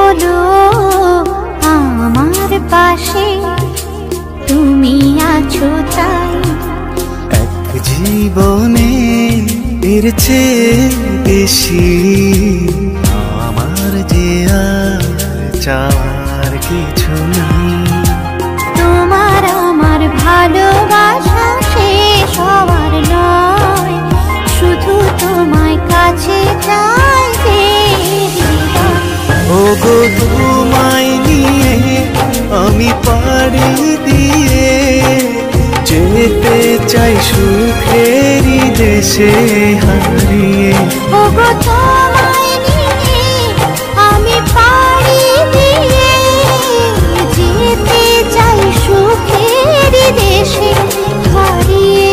হলো আমার পাশে, তুমি আছো তাই। এক জীবনে এর চেয়ে বেশি আমার যে আর চাওয়ার কিছু নেই। তোমার আমার ভালোবাসা শেষ হওয়ার নয়, শুধু তোমায় কাছে চাইতে। ওগো তোমায় নিয়ে আমি পাড়ি দিয়ে যেতে চাই সুখেরই দেশে হারিয়ে। ওগো তোমায় নিয়ে আমি পাড়ি দিয়ে যেতে চাই সুখেরই দেশে হারিয়ে।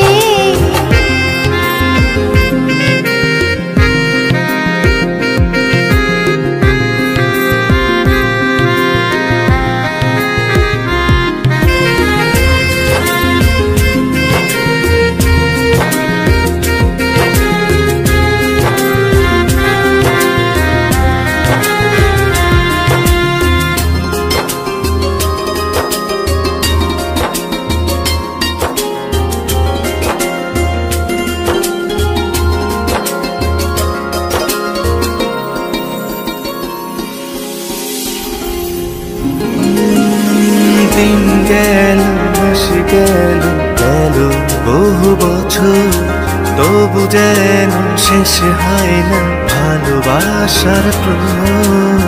দিন গেল মাস গেল গেল বহু বছর, তবু যেন শেষ হয় না ভালোবাসার প্রহর।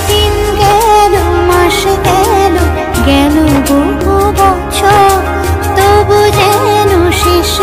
দিন গেল মাস গেল গেল বহু বছর, তবু যেন শেষ